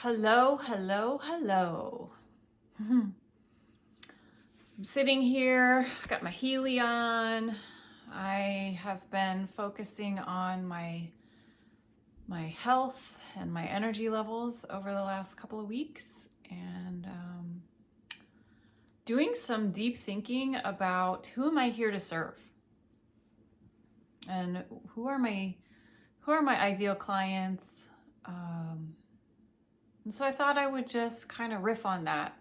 Hello, hello, hello. I'm sitting here, got my Healy on. I have been focusing on my health and my energy levels over the last couple of weeks, and doing some deep thinking about who am I here to serve, and who are my ideal clients. And so I thought I would just kind of riff on that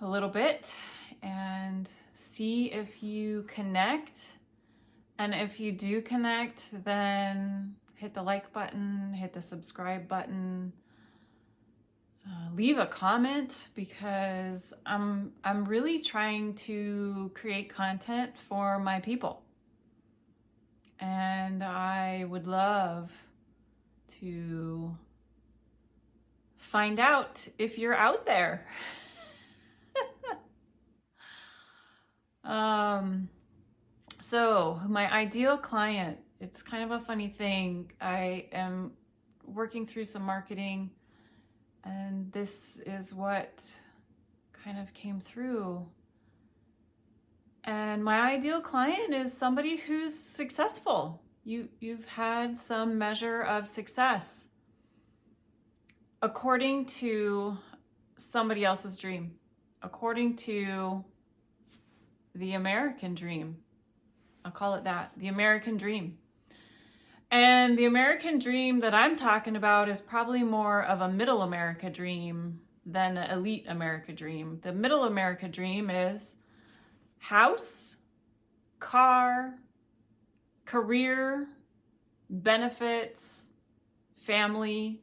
a little bit and see if you connect. And if you do connect, then hit the like button, hit the subscribe button, leave a comment, because I'm really trying to create content for my people. And I would love to find out if you're out there. So my ideal client, it's kind of a funny thing. I am working through some marketing, and this is what kind of came through. And my ideal client is somebody who's successful. You've had some measure of success according to somebody else's dream, according to the American dream. I'll call it that, the American dream. And the American dream that I'm talking about is probably more of a middle America dream than an elite America dream. The middle America dream is house, car, career, benefits, family.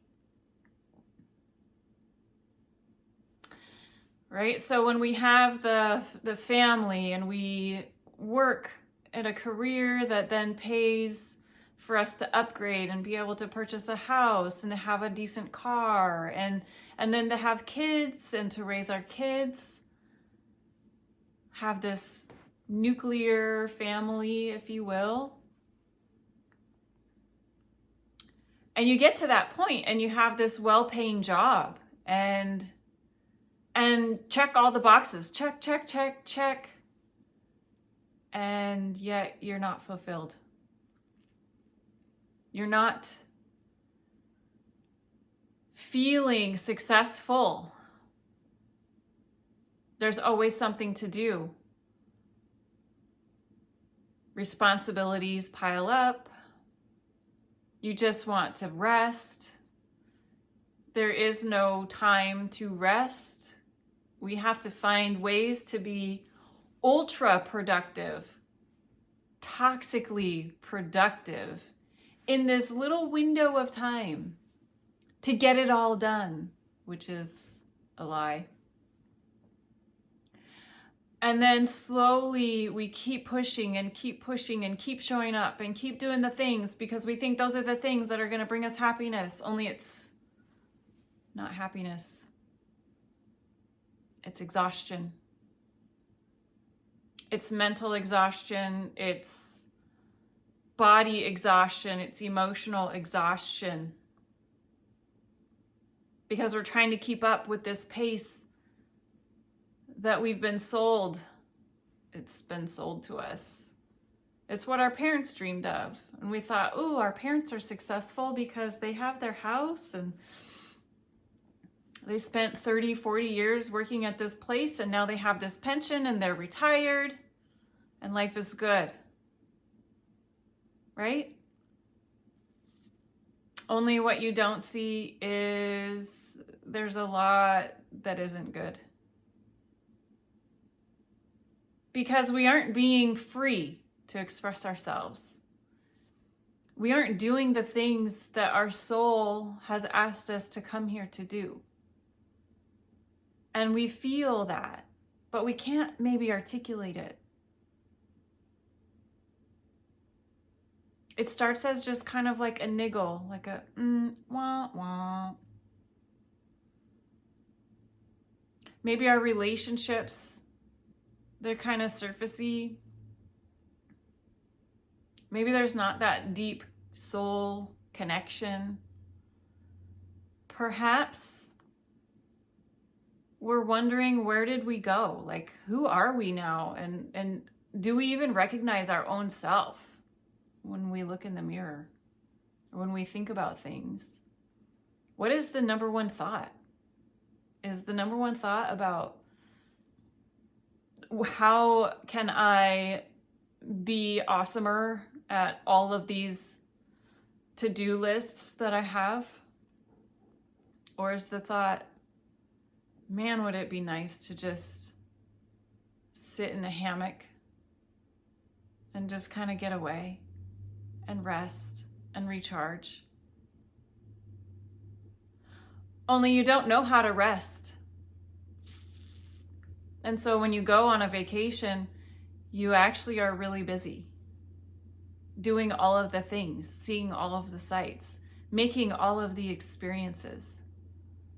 Right? So when we have the family and we work at a career that then pays for us to upgrade and be able to purchase a house and to have a decent car and then to have kids and to raise our kids, have this nuclear family, if you will. And you get to that point and you have this well-paying job and check all the boxes, check, check, check, check. And yet you're not fulfilled. You're not feeling successful. There's always something to do. Responsibilities pile up. You just want to rest. There is no time to rest. We have to find ways to be ultra productive, toxically productive in this little window of time to get it all done, which is a lie. And then slowly we keep pushing and keep pushing and keep showing up and keep doing the things because we think those are the things that are going to bring us happiness, only it's not happiness. It's exhaustion. It's mental exhaustion. It's body exhaustion. It's emotional exhaustion. Because we're trying to keep up with this pace that we've been sold. It's been sold to us. It's what our parents dreamed of. And we thought, ooh, our parents are successful because they have their house and they spent 30, 40 years working at this place and now they have this pension and they're retired and life is good. Right? Only what you don't see is there's a lot that isn't good. Because we aren't being free to express ourselves. We aren't doing the things that our soul has asked us to come here to do. And we feel that, but we can't maybe articulate it. It starts as just kind of like a niggle, like a wah, wah. Maybe our relationships, they're kind of surfacey. Maybe there's not that deep soul connection. perhaps we're wondering, where did we go? Like, who are we now? And do we even recognize our own self when we look in the mirror, or when we think about things? What is the number one thought? Is the number one thought about how can I be awesomer at all of these to-do lists that I have? Or is the thought, man, would it be nice to just sit in a hammock and just kind of get away and rest and recharge? Only you don't know how to rest. And so when you go on a vacation, you actually are really busy doing all of the things, seeing all of the sights, making all of the experiences,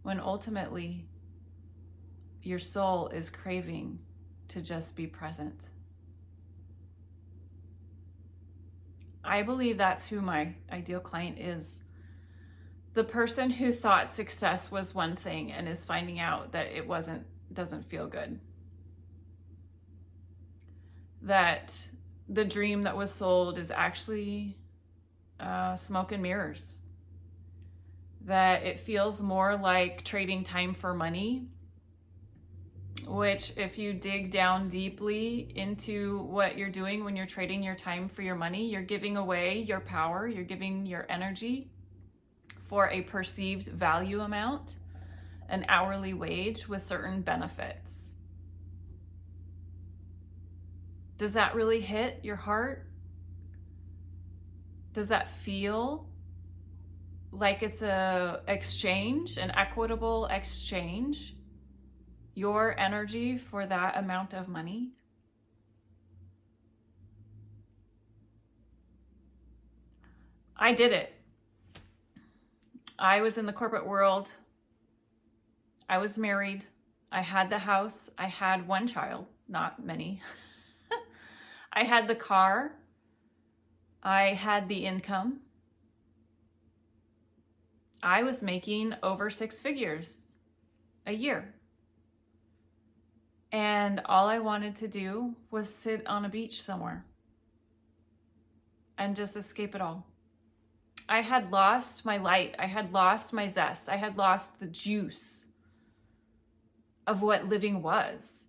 when ultimately your soul is craving to just be present. I believe that's who my ideal client is. The person who thought success was one thing and is finding out that it wasn't, doesn't feel good. That the dream that was sold is actually smoke and mirrors. That it feels more like trading time for money, which if you dig down deeply into what you're doing when you're trading your time for your money, you're giving away your power, you're giving your energy for a perceived value amount, an hourly wage with certain benefits. Does that really hit your heart? Does that feel like it's an exchange, an equitable exchange? Your energy for that amount of money? I did it. I was in the corporate world. I was married. I had the house. I had one child, not many. I had the car. I had the income. I was making over 6 figures a year. And all I wanted to do was sit on a beach somewhere and just escape it all. I had lost my light. I had lost my zest. I had lost the juice of what living was.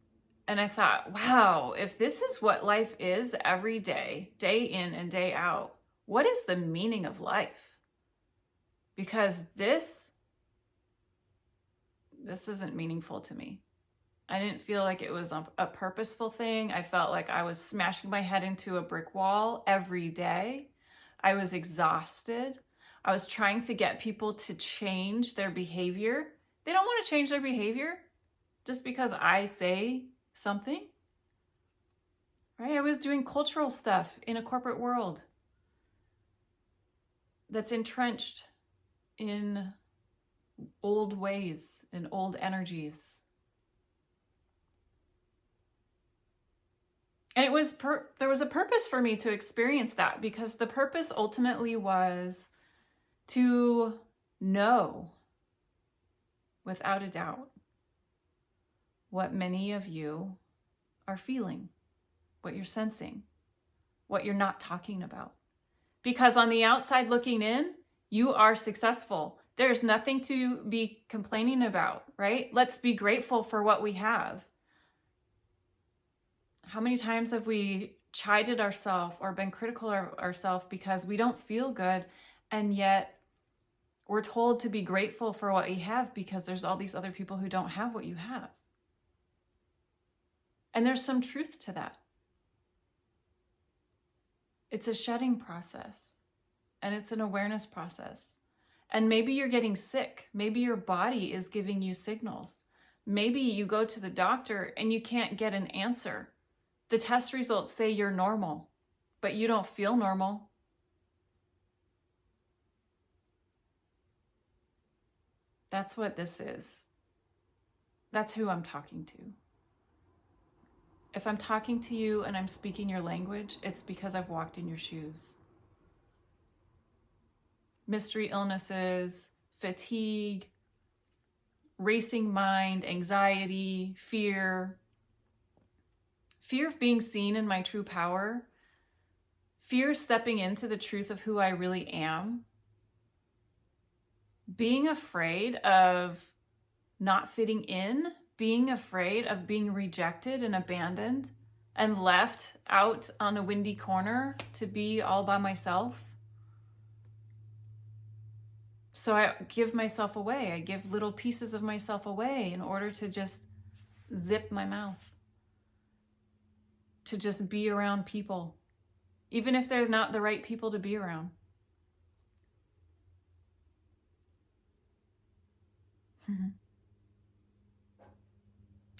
And I thought, wow, if this is what life is every day, day in and day out, what is the meaning of life? Because this isn't meaningful to me. I didn't feel like it was a purposeful thing. I felt like I was smashing my head into a brick wall every day. I was exhausted. I was trying to get people to change their behavior. They don't want to change their behavior just because I say something, right? I was doing cultural stuff in a corporate world that's entrenched in old ways and old energies. And there was a purpose for me to experience that, because the purpose ultimately was to know without a doubt what many of you are feeling, what you're sensing, what you're not talking about. Because on the outside looking in, you are successful. There's nothing to be complaining about, right? Let's be grateful for what we have. How many times have we chided ourselves or been critical of ourselves because we don't feel good, and yet we're told to be grateful for what you have because there's all these other people who don't have what you have. And there's some truth to that. It's a shedding process, and it's an awareness process. And maybe you're getting sick. Maybe your body is giving you signals. Maybe you go to the doctor and you can't get an answer. The test results say you're normal, but you don't feel normal. That's what this is. That's who I'm talking to. If I'm talking to you and I'm speaking your language, it's because I've walked in your shoes. Mystery illnesses, fatigue, racing mind, anxiety, fear of being seen in my true power, fear of stepping into the truth of who I really am, being afraid of not fitting in, being afraid of being rejected and abandoned and left out on a windy corner to be all by myself. So I give myself away. I give little pieces of myself away in order to just zip my mouth, to just be around people, even if they're not the right people to be around.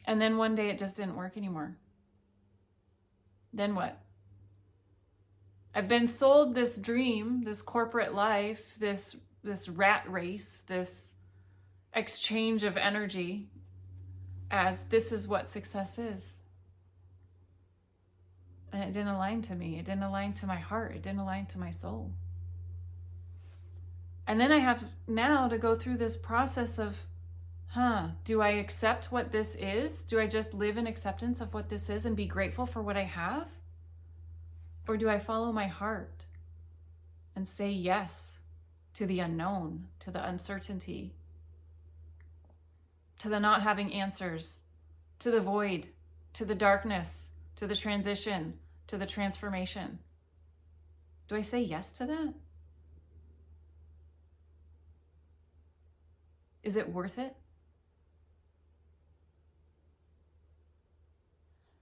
And then one day it just didn't work anymore. Then what? I've been sold this dream, this corporate life, this rat race, this exchange of energy as this is what success is. And it didn't align to me. It didn't align to my heart. It didn't align to my soul. And then I have now to go through this process of, do I accept what this is? Do I just live in acceptance of what this is and be grateful for what I have? Or do I follow my heart and say yes to the unknown, to the uncertainty, to the not having answers, to the void, to the darkness, to the transition, to the transformation? Do I say yes to that? Is it worth it?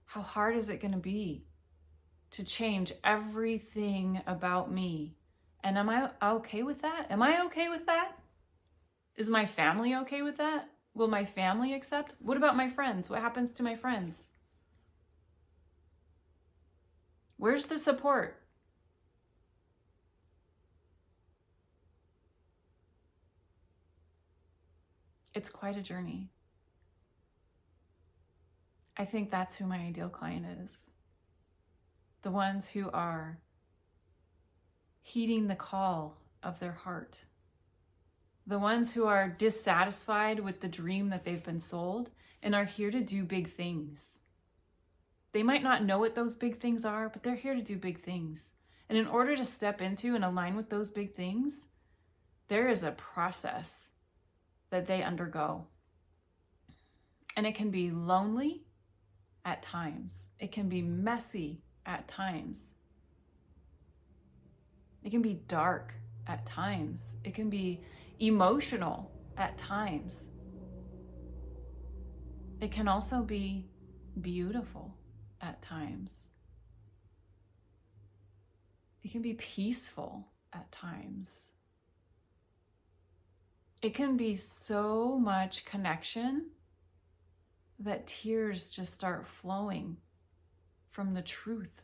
How hard is it going to be to change everything about me? And am I okay with that? Am I okay with that? Is my family okay with that? Will my family accept? What about my friends? What happens to my friends? Where's the support? It's quite a journey. I think that's who my ideal client is. The ones who are heeding the call of their heart. The ones who are dissatisfied with the dream that they've been sold and are here to do big things. They might not know what those big things are, but they're here to do big things. And in order to step into and align with those big things, there is a process that they undergo. And it can be lonely at times. It can be messy at times. It can be dark at times. It can be emotional at times. It can also be beautiful at times. It can be peaceful at times. It can be so much connection that tears just start flowing from the truth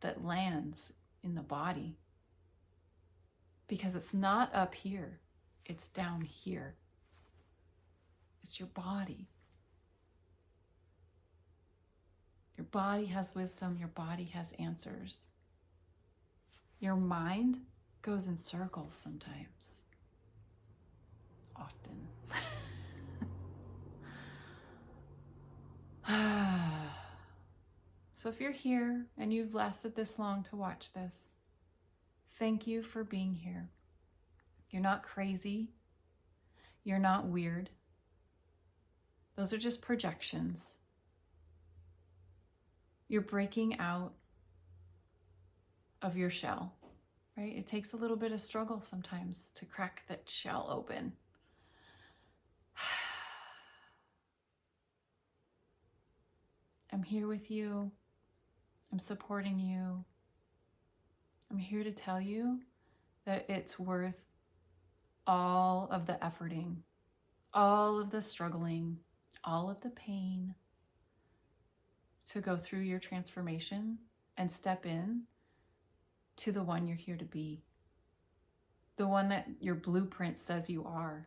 that lands in the body. Because it's not up here, it's down here. It's your body. Your body has wisdom, your body has answers. Your mind goes in circles sometimes. Often. So if you're here and you've lasted this long to watch this, thank you for being here. You're not crazy. You're not weird. Those are just projections. You're breaking out of your shell, right? It takes a little bit of struggle sometimes to crack that shell open. I'm here with you. I'm supporting you. I'm here to tell you that it's worth all of the efforting, all of the struggling, all of the pain to go through your transformation and step in to the one you're here to be, the one that your blueprint says you are,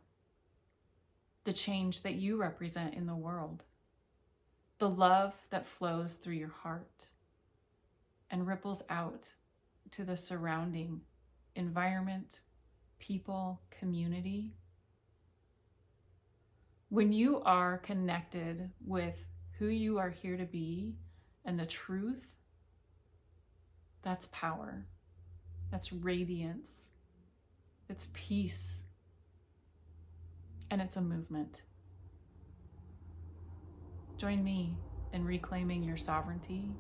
the change that you represent in the world, the love that flows through your heart and ripples out to the surrounding environment, people, community. When you are connected with who you are here to be and the truth, that's power. That's radiance. It's peace. And it's a movement. Join me in reclaiming your sovereignty,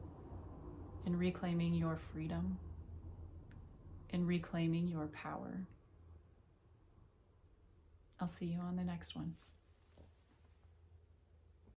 in reclaiming your freedom, in reclaiming your power. I'll see you on the next one.